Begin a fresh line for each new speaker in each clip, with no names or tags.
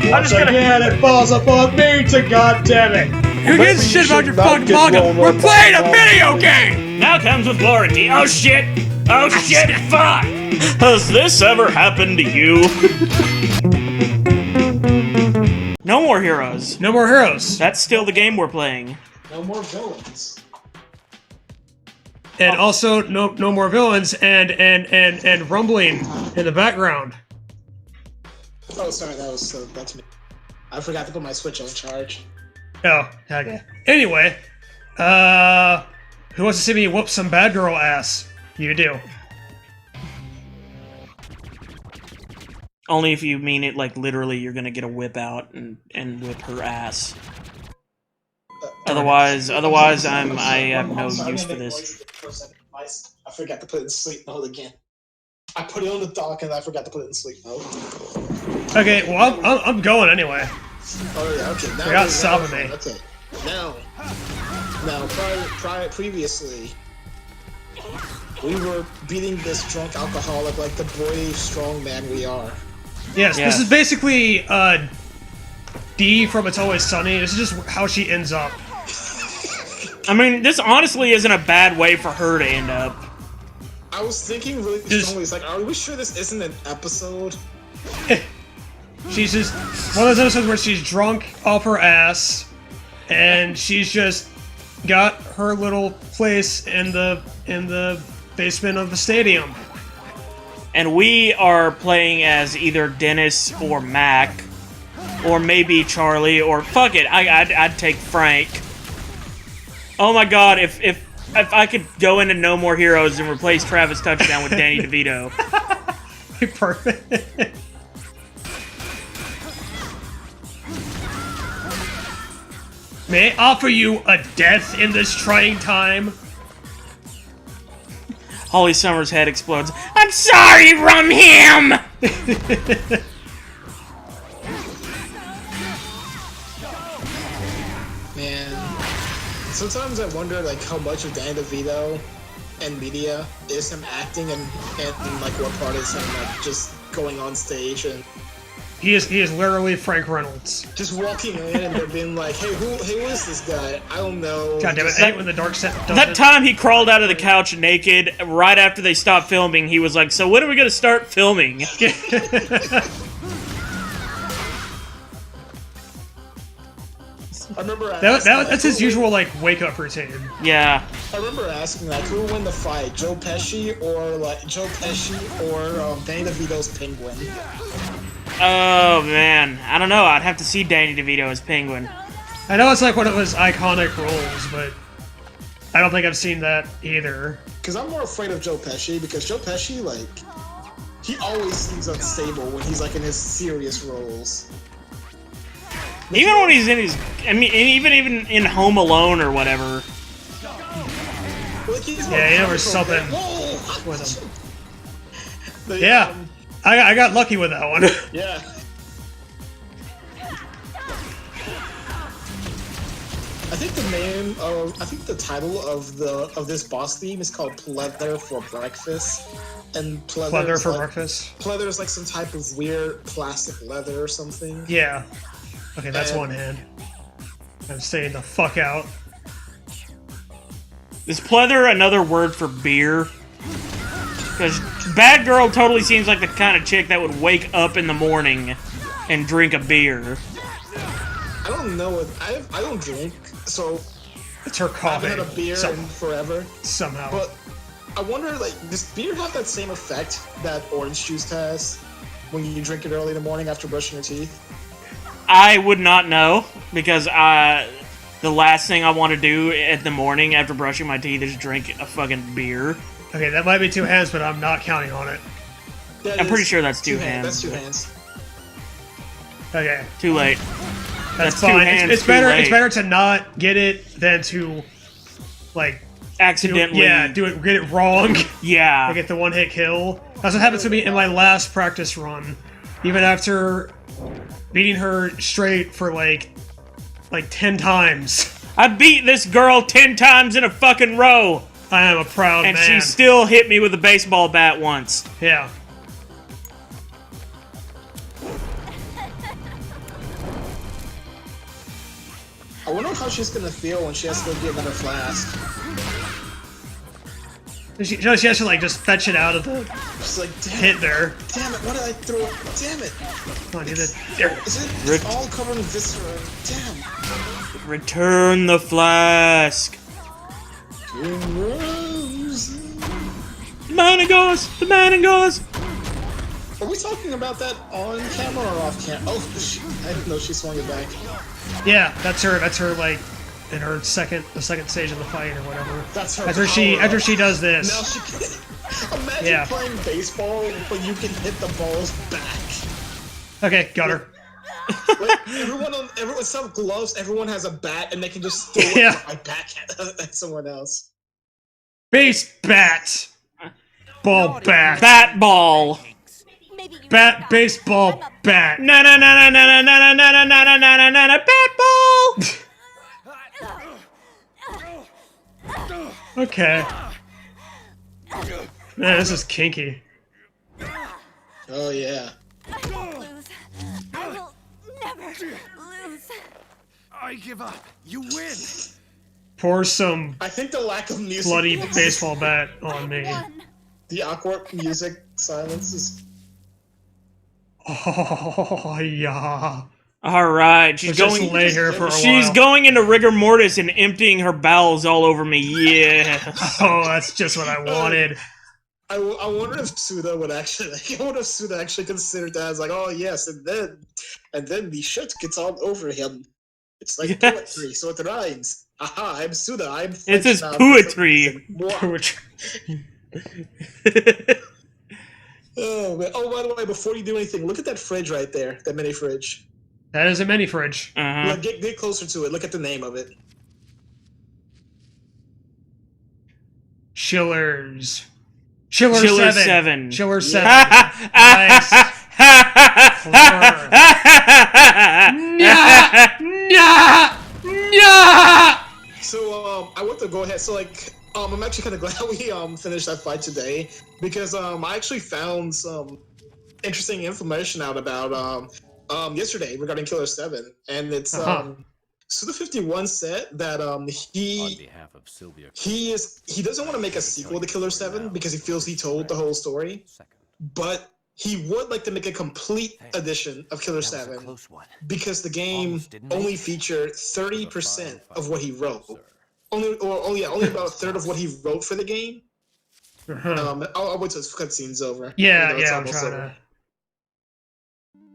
Once again, it falls upon me to goddamn it.
Who gives a shit about your fucking manga? We're playing a video game!
Now comes with warranty. Oh shit! Oh shit, fuck! Has this ever happened to you? No more heroes.
No more heroes.
That's still the game we're playing.
No more villains.
And also, no more villains and rumbling in the background.
Oh, sorry, that's me. I forgot to put my Switch on charge.
Oh, okay. Anyway, who wants to see me whoop some bad girl ass? You do.
Only if you mean it like literally you're gonna get a whip out and whip her ass. Otherwise I have no use for this.
I forgot to put it in sleep mode again. I put it on the dock and I forgot to put it in sleep mode.
Okay, well I'm going anyway.
Oh yeah, okay. Now
You're not stopping me.
Okay. Now, previously, we were beating this drunk alcoholic like the brave, strong man we are.
Yes, this is basically Dee from It's Always Sunny. This is just how she ends up.
I mean, this honestly isn't a bad way for her to end up.
I was thinking really strongly, it's like, are we sure this isn't an episode?
She's just one of those episodes where she's drunk off her ass, and she's just got her little place in the basement of the stadium.
And we are playing as either Dennis or Mac, or maybe Charlie, or fuck it, I'd take Frank. Oh my god, if I could go into No More Heroes and replace Travis Touchdown with Danny DeVito.
Perfect. May I offer you a death in this trying time?
Holly Summers' head explodes. I'm sorry, Rum Him!
Man, sometimes I wonder like how much of Danny DeVito and media is him acting and like what part is him like just going on stage and
He is literally Frank Reynolds.
just walking in and they're being like, hey, who is this guy? I don't know.
God damn it! I hate when the dark set does
That
it.
time he crawled out of the couch naked, right after they stopped filming, he was like, so when are we gonna start filming?
I remember
That's his usual like wake up routine.
Yeah.
I remember asking like who would win the fight, Joe Pesci or Danny DeVito's Penguin.
Oh man, I don't know. I'd have to see Danny DeVito as Penguin.
I know it's like one of his iconic roles, but I don't think I've seen that either.
Because I'm more afraid of Joe Pesci because Joe Pesci like he always seems unstable when he's like in his serious roles.
Even when he's in his, I mean, even in Home Alone or whatever.
Like, he's
Yeah, there was something
Whoa!
with him.
But,
Yeah, I got lucky with that one.
Yeah. I think the title of this boss theme is called Pleather for Breakfast, and
Pleather for breakfast.
Pleather is like some type of weird plastic leather or something.
Yeah. Okay, that's one hand. I'm staying the fuck out.
Is pleather another word for beer? Because Bad Girl totally seems like the kind of chick that would wake up in the morning and drink a beer.
I don't know. I don't drink, so
It's her
I
coffee.
haven't had a beer in forever.
Somehow.
But I wonder, like, does beer have that same effect that orange juice has when you drink it early in the morning after brushing your teeth?
I would not know, because the last thing I want to do in the morning after brushing my teeth is drink a fucking beer.
Okay, that might be two hands, but I'm not counting on it.
That
I'm pretty
is
sure that's two hands.
That's two hands.
Okay,
Too late.
that's
two
fine.
hands,
It's
too
better.
late.
It's better to not get it than to, like,
Accidentally.
get it wrong.
Yeah.
I get the one-hit kill. That's what happened to me in my last practice run. Even after beating her straight for like 10 times.
I beat this girl 10 times in a fucking row.
I am a proud
And
man.
she still hit me with a baseball bat once.
Yeah.
I wonder how she's gonna feel when she has to go get another flask.
She has to like just fetch it out of the
She's like,
pit there.
Damn it, what did I throw? Damn it!
Come on, dude. There.
Is it all covered in viscera? Damn.
Return the flask. The man goes. The man goes.
Are we talking about that on camera or off camera? Oh, I didn't know she swung it back.
Yeah, that's her. That's her. Like in her the second stage of the fight or whatever.
That's her.
After she does this.
Now she can. Imagine playing baseball, but you can hit the balls back.
Okay, got her.
Like, everyone, some gloves, everyone has a bat, and they can just throw it right back at someone else.
Base bat. Ball bat.
Bat ball.
Bat baseball bat.
Na na na na na na na na na na na na na na bat ball.
Okay. Man, this is kinky.
Oh yeah.
I won't lose. I will never lose.
I give up. You win.
Pour some
I think the lack of music.
bloody baseball bat on me.
The awkward music silence is.
Oh yeah.
All right, she's
Let's
going.
just lay here for a
She's
while.
going into rigor mortis and emptying her bowels all over me. Yeah.
Oh, that's just what I wanted.
I wonder if Suda would actually. I wonder if Suda actually considered that as like, oh yes, and then the shit gets all over him. It's like
Yes.
poetry, so it rhymes. Aha! I'm Suda. I'm.
It says
French now.
poetry.
Oh, man. Oh, by the way, before you do anything, look at that fridge right there. That mini fridge.
That is a mini fridge.
Uh-huh.
Look, get closer to it. Look at the name of it.
Chillers.
Chiller
7.
7.
Chiller 7.
Nice.
So, I want to go ahead. So, like, I'm actually kind of glad we finished that fight today because I actually found some interesting information out about yesterday regarding Killer 7, and it's Suda 51 said that he doesn't want to make a sequel to Killer 7 because he feels he told the whole story, but he would like to make a complete edition of Killer 7 because the game only featured 30% of what he wrote. Only about a third of what he wrote for the game. I'll wait till the cutscene's over.
Yeah,
It's
I'm
almost
trying
over.
to.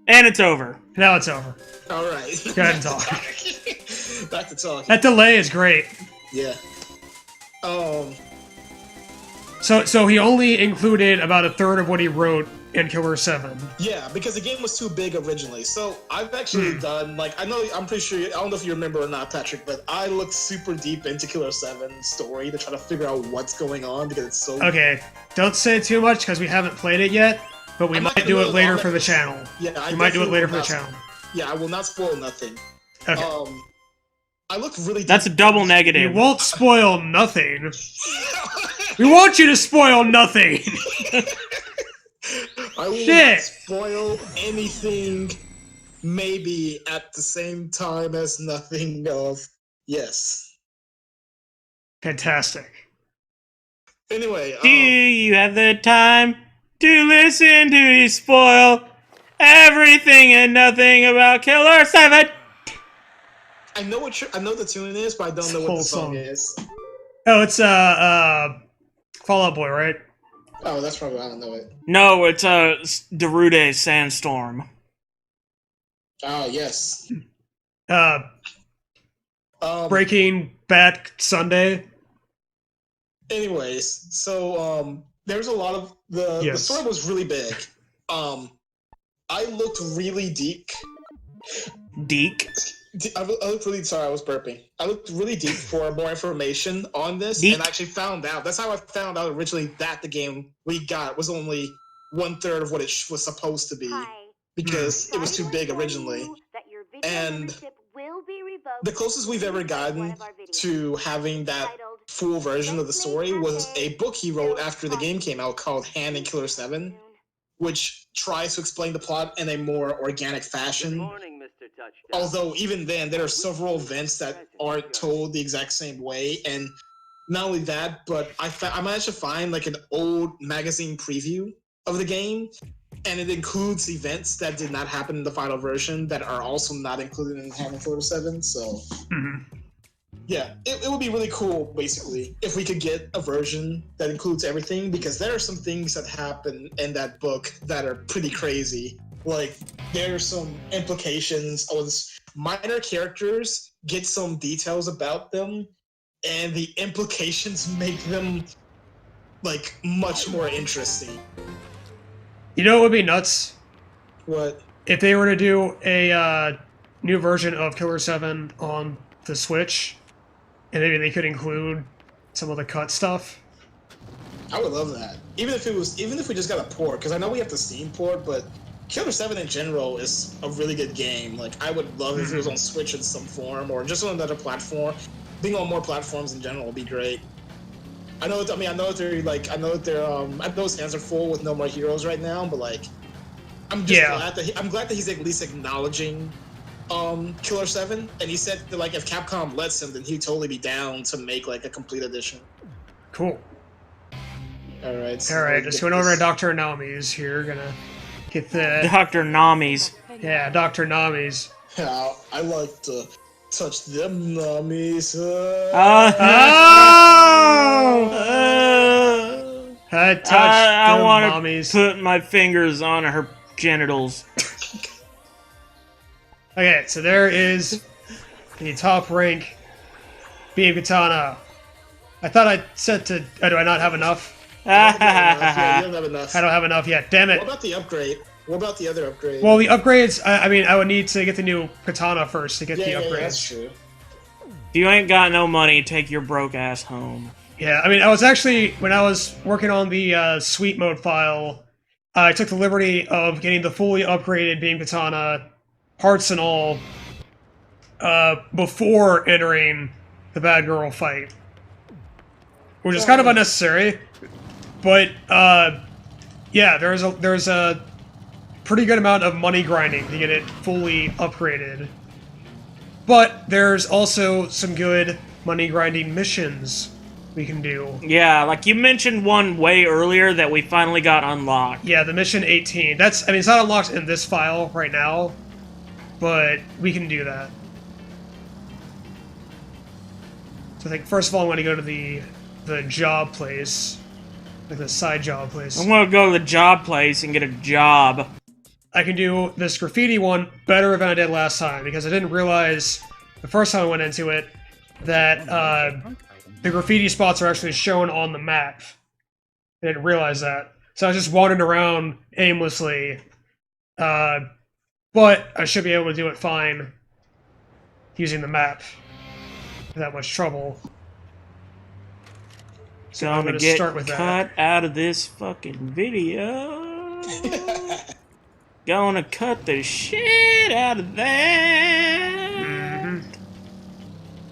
And it's over.
Now it's over.
All right.
Go ahead and talk.
Back to talking.
That delay is great.
Yeah.
So he only included about a third of what he wrote in Killer 7.
Yeah, because the game was too big originally. So I've actually done, like, I'm pretty sure, I don't know if you remember or not, Patrick, but I looked super deep into Killer 7's story to try to figure out what's going on because it's so...
Okay, don't say too much because we haven't played it yet, but we might do it later for the channel.
Yeah,
we might do it later for the channel.
Yeah, I will not spoil nothing.
Okay.
I looked really deep.
That's a double negative.
You won't spoil nothing. We want you to spoil nothing.
I will
Shit.
not spoil anything, maybe at the same time as nothing of... Yes.
Fantastic.
Anyway,
Do you have the time to listen to me spoil everything and nothing about Killer 7?
I know the tune is, but I don't know what
Whole
the song
song.
is.
Oh, it's Fallout Boy, right?
Oh, that's probably why I don't know it.
No, it's Darude Sandstorm.
Oh, yes.
Breaking Bad Sunday.
Anyways, so there's a lot of the story was really big. I looked really deep.
Deek.
I looked really sorry. I was burping. I looked really deep for more information on this,
Deep.
and actually found out. That's how I found out originally that the game we got was only 1/3 of what it was supposed to be because it was too big originally. And the closest we've ever gotten to having that full version of the story was a book he wrote after the game came out called Hand in Killer 7, which tries to explain the plot in a more organic fashion. although even then, there are several events that aren't told the exact same way, and not only that, but I managed to find like an old magazine preview of the game, and it includes events that did not happen in the final version that are also not included in Hand of Killer 7. So, yeah, it would be really cool, basically, if we could get a version that includes everything, because there are some things that happen in that book that are pretty crazy. Like, there are some implications of minor characters get some details about them, and the implications make them, like, much more interesting.
You know what would be nuts?
What?
If they were to do a new version of Killer 7 on the Switch, and maybe they could include some of the cut stuff.
I would love that. Even if we just got a port, because I know we have the Steam port, but Killer 7 in general is a really good game. Like, I would love if it was on Switch in some form, or just on another platform. Being on more platforms in general would be great. I know that his hands are full with No More Heroes right now, but like, I'm glad that he's at least acknowledging Killer 7, and he said that, like, if Capcom lets him, then he'd totally be down to make like a complete edition.
Cool.
All right,
Just going over to Dr. Nami's here, gonna get the
Dr. Nami's.
Yeah, Dr. Nami's.
Yeah, I like to touch them Namis.
I touched
I
them
want
mommies.
to put my fingers on her genitals.
Okay, so there is the top rank beam katana. I thought I said to. Do I not have enough?
Yeah, you don't have enough.
I don't have enough yet. Damn it.
What about the upgrade? What about the other upgrade?
Well, the upgrades. I mean, I would need to get the new katana first to get the upgrades.
Yeah, that's true.
If you ain't got no money, take your broke ass home.
Yeah, I mean, I was actually, when I was working on the sweet mode file, I took the liberty of getting the fully upgraded beam katana, parts and all, before entering the bad girl fight. Which is kind of unnecessary, but, yeah, there's a pretty good amount of money grinding to get it fully upgraded. But there's also some good money grinding missions we can do.
Yeah, like you mentioned one way earlier that we finally got unlocked.
Yeah, the mission 18. I mean, it's not unlocked in this file right now, but we can do that. So I think, first of all, I'm going to go to the job place. Like the side job place.
I'm going to go to the job place and get a job.
I can do this graffiti one better than I did last time, because I didn't realize the first time I went into it that the graffiti spots are actually shown on the map. I didn't realize that. So I was just wandering around aimlessly. But I should be able to do it fine using the map without much trouble. So I'm going to start with
cut out of this fucking video. Gonna cut the shit out of that.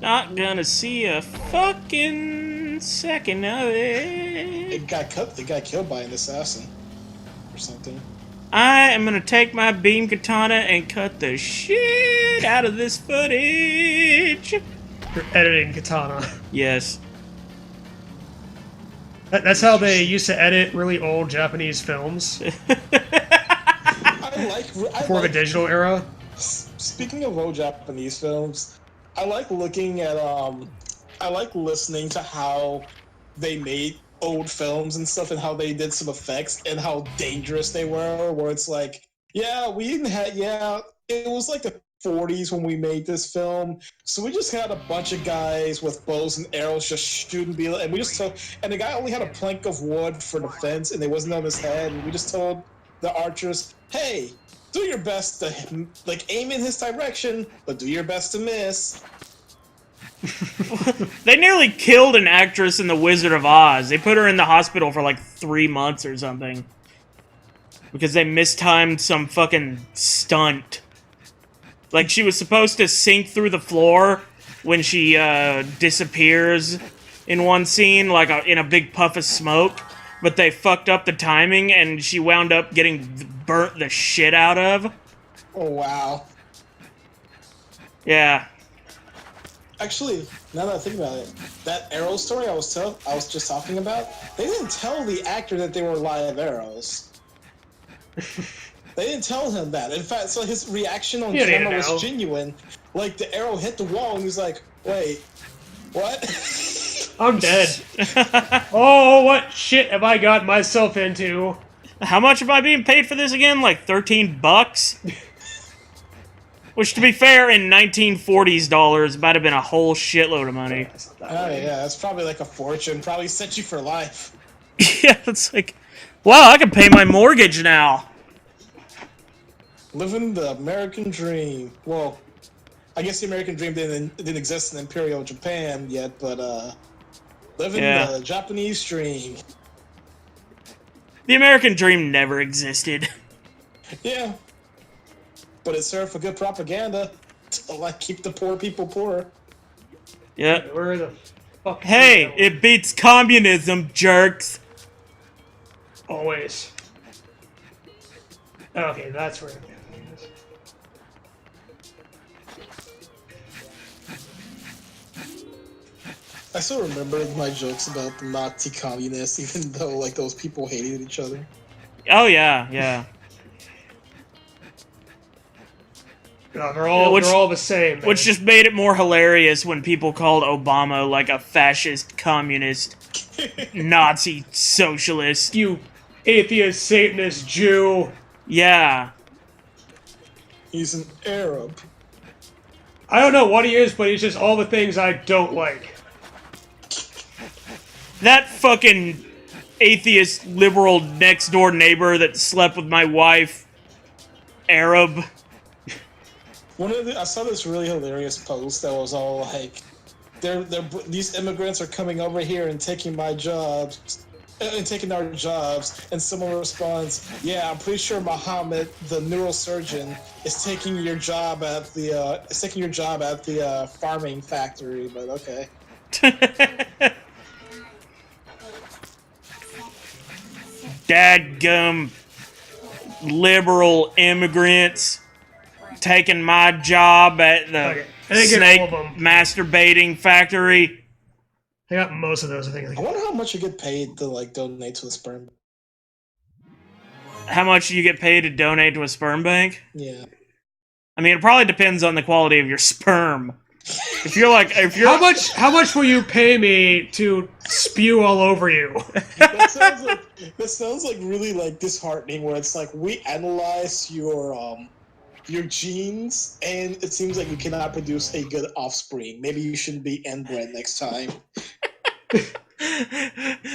Not gonna see a fucking second of it.
It got killed by an assassin or something.
I am gonna take my beam katana and cut the shit out of this footage.
You're editing katana.
Yes.
That's how they used to edit really old Japanese films. Before the digital era.
Speaking of old Japanese films, I like looking at I like listening to how they made old films and stuff, and how they did some effects and how dangerous they were. Where it's like, yeah, we didn't have, it was like the 40s when we made this film, so we just had a bunch of guys with bows and arrows just shooting people, and we just told, and the guy only had a plank of wood for defense, and it wasn't on his head, and we just told the archers, hey, do your best to, like, aim in his direction, but do your best to miss.
They nearly killed an actress in The Wizard of Oz. They put her in the hospital for like 3 months or something. Because they mistimed some fucking stunt. Like, she was supposed to sink through the floor when she disappears in one scene, like in a big puff of smoke. But they fucked up the timing, and she wound up getting burnt the shit out of.
Oh, wow.
Yeah.
Actually, now that I think about it, that arrow story I was just talking about, they didn't tell the actor that they were live arrows. They didn't tell him that. In fact, so his reaction on
You didn't
camera was
know.
genuine. Like, the arrow hit the wall, and he was like, wait, what?
I'm dead. Oh, what shit have I got myself into?
How much am I being paid for this again? Like 13 bucks? Which, to be fair, in 1940s dollars, might have been a whole shitload of money.
Oh, yeah, that's probably like a fortune. Probably set you for life.
Yeah, it's like, wow, I can pay my mortgage now.
Living the American dream. Well, I guess the American dream didn't exist in Imperial Japan yet, but living the Japanese dream.
The American dream never existed.
Yeah. But it served for good propaganda to, like, keep the poor people poor.
Yeah.
Where the fuck?
Hey, it beats communism, jerks.
Always. Okay, that's where it is.
I still remember my jokes about the Nazi communists, even though, like, those people hated each other.
Oh, yeah, yeah.
No, they're all the same. Man.
Which just made it more hilarious when people called Obama, like, a fascist, communist, Nazi socialist.
You atheist, Satanist, Jew.
Yeah.
He's an Arab.
I don't know what he is, but he's just all the things I don't like.
That fucking atheist, liberal, next-door neighbor that slept with my wife, Arab.
I saw this really hilarious post that was all like, these immigrants are coming over here and taking my jobs, and taking our jobs, and someone responds, yeah, I'm pretty sure Muhammad, the neurosurgeon, is taking your job at the farming factory, but okay.
Dadgum liberal immigrants taking my job at the
Okay. I didn't get
snake
all of them.
masturbating factory.
I got most of those, I think.
I wonder how much you get paid to, like, donate to the sperm.
How much do you get paid to donate to a sperm bank?
Yeah.
I mean, it probably depends on the quality of your sperm. If you're
How much will you pay me to spew all over you?
That sounds like really, like, disheartening, where it's like, we analyze your genes, and it seems like you cannot produce a good offspring. Maybe you shouldn't be inbred next time.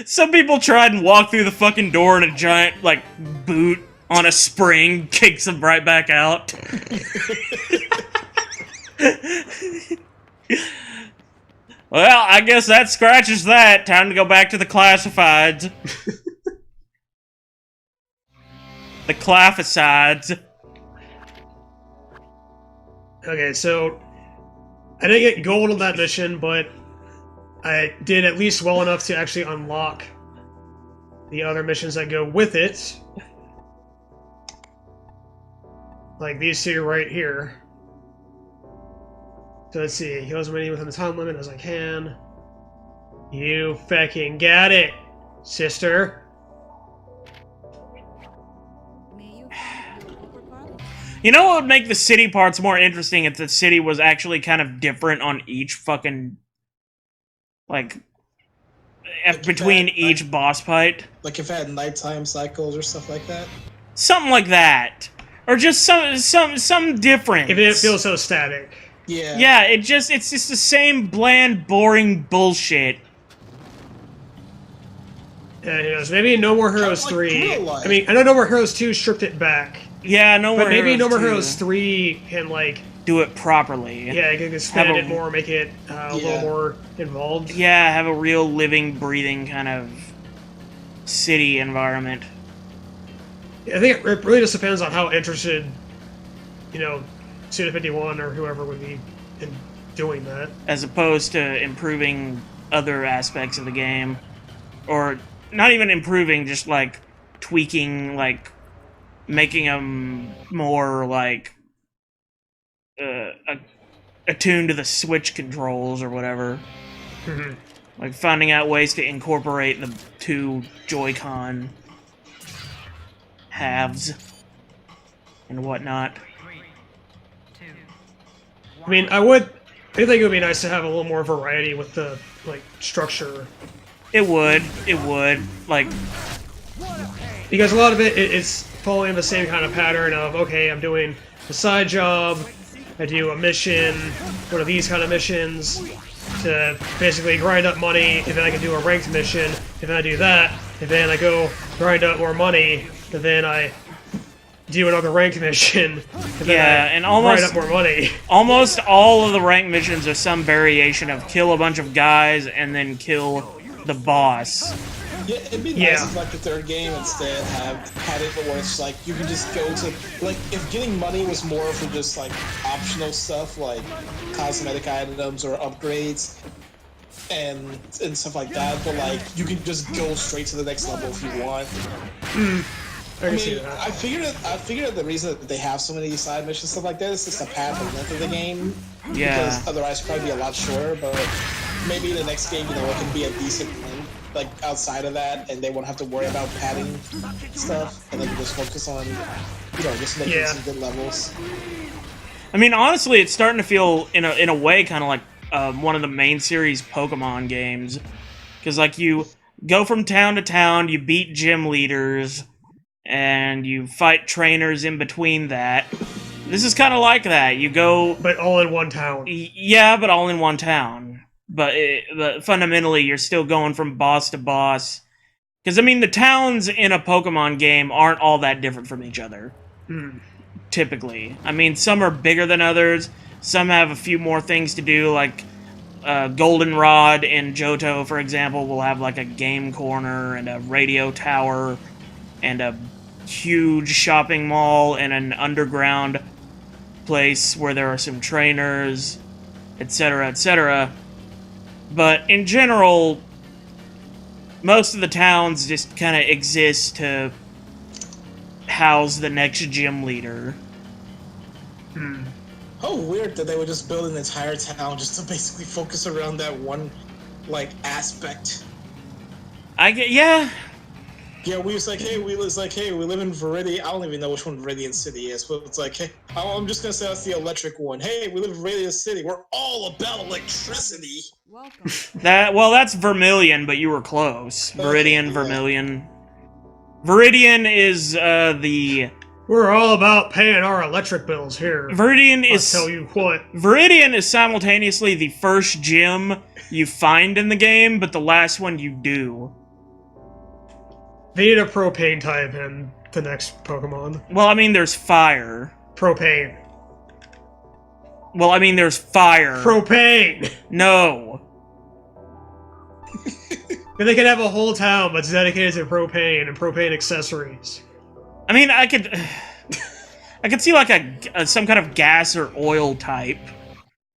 Some people tried and walked through the fucking door in a giant, like, boot on a spring, kicks them right back out. Well, I guess that scratches that. Time to go back to the classifieds. The classifieds.
Okay, so I didn't get gold on that mission, but I did at least well enough to actually unlock the other missions that go with it. Like these two right here. So let's see, heal as many within the time limit as I can. You fucking got it, sister.
You know what would make the city parts more interesting if the city was actually kind of different on each fucking, like, between each boss fight?
Like if it had nighttime cycles or stuff like that?
Something like that. Or just some difference.
If it didn't feel so static.
Yeah.
Yeah, it's just the same bland, boring bullshit.
And who knows, maybe No More Heroes
Like
3.
real life.
I mean, I know No More Heroes 2 stripped it back.
Yeah, No More
But maybe
Heroes
No More
2.
Heroes 3 can, like,
Do it properly.
yeah, it can expand
Have
it
a-
more, make it a little more involved.
Yeah, have a real living, breathing kind of city environment.
I think it really just depends on how interested, you know, Suda 51 or whoever would be in doing that.
As opposed to improving other aspects of the game. Or not even improving, just like tweaking, like making them more like attuned to the Switch controls or whatever.
Mhm.
Like finding out ways to incorporate the two Joy-Con halves and whatnot.
I mean, I think it would be nice to have a little more variety with the like structure,
It would. Like,
because a lot of it's following the same kind of pattern of, okay, I'm doing a side job, I do a mission, one of these kind of missions to basically grind up money, and then I can do a ranked mission, and then I do that, and then I go grind up more money, and then I do another ranked mission, and then
yeah,
I
and
grind up more money.
almost all of the ranked missions are some variation of kill a bunch of guys and then kill the boss.
Yeah, it'd be nice if like the third game instead had it where it's like you can just go to like if getting money was more for just like optional stuff like cosmetic items or upgrades and stuff like that, but like you can just go straight to the next level if you want.
I can see that.
I figured that the reason that they have so many side missions stuff like that is just to pad the length of the game.
Yeah.
Because otherwise it'd probably be a lot shorter, but maybe the next game, it can be a decent length, like outside of that, and they won't have to worry about padding stuff, and then just focus on, just making some good levels.
I mean, honestly, it's starting to feel, in a way, kind of like one of the main series Pokemon games. Because, like, you go from town to town, you beat gym leaders, and you fight trainers in between that. This is kind of like that. You go...
But all in one town.
Yeah, but all in one town. But fundamentally, you're still going from boss to boss. Because, I mean, the towns in a Pokemon game aren't all that different from each other. Typically. I mean, some are bigger than others. Some have a few more things to do, like Goldenrod in Johto, for example, will have like a game corner and a radio tower and a huge shopping mall and an underground place where there are some trainers, etc., etc. But in general, most of the towns just kind of exist to house the next gym leader.
How weird that they would just build an entire town just to basically focus around that one, aspect.
Yeah.
Yeah, we was like, hey, we live in Viridian. I don't even know which one Viridian City is, but it's like, hey, I'm just gonna say that's the electric one. Hey, we live in Viridian City. We're all about electricity.
Welcome.
That's Vermilion, but you were close. Viridian, Vermilion. Viridian is the...
We're all about paying our electric bills here.
Viridian is...
I'll tell you what.
Viridian is simultaneously the first gym you find in the game, but the last one you do.
They need a propane type in the next Pokemon.
Well, I mean, there's fire.
Propane.
Well, I mean, there's fire.
Propane!
No.
And they could have a whole town that's dedicated to propane and propane accessories.
I mean, I could see like some kind of gas or oil type,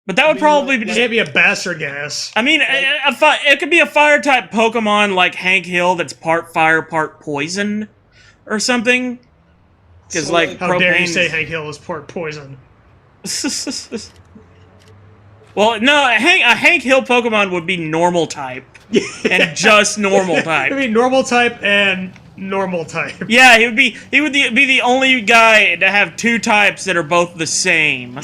but that would probably be.
It can't be a bastard gas.
I mean, it could be a fire type Pokemon like Hank Hill that's part fire, part poison, or something. Because
how dare you say Hank Hill is part poison?
Well, no, a Hank Hill Pokemon would be normal type, and just normal type.
It'd be normal type and normal type.
Yeah, he would be the only guy to have two types that are both the same.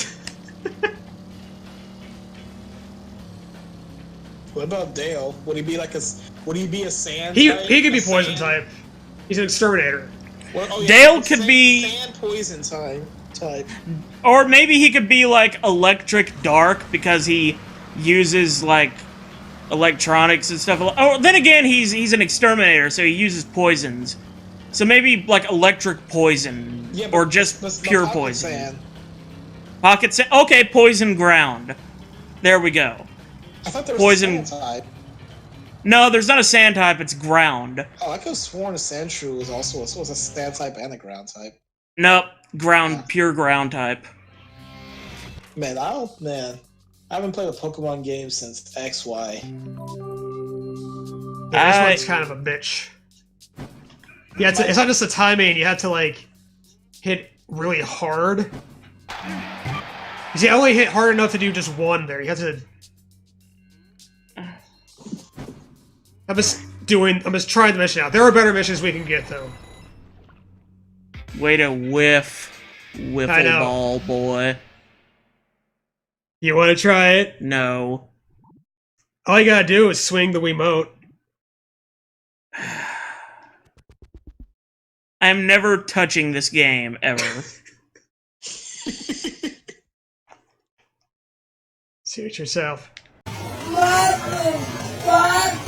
What about Dale? Would he be a sand
He
type?
could be poison type. He's an exterminator.
Well,
Dale could be
sand poison type.
Or maybe he could be like electric dark because he uses like electronics and stuff. Oh, then again, he's an exterminator, so he uses poisons. So maybe like electric poison, or just pure poison.
Sand.
Pocket sand. Okay, poison ground. There we go.
I thought there was
Poison
a sand type.
No, there's not a sand type. It's ground.
Oh, I could have sworn a Sandshrew was also a sand type and a ground type.
Nope, ground, pure ground type.
Man, I haven't played a Pokemon game since XY.
Yeah, this one's kind of a bitch. Yeah, it's not just the timing. You have to hit really hard. See, I only hit hard enough to do just one there. You have to... I'm just trying the mission out. There are better missions we can get, though.
Way to whiff. Wiffle ball, boy.
You want to try it?
No.
All you gotta do is swing the Wiimote.
I'm never touching this game, ever.
Suit yourself.
Fuck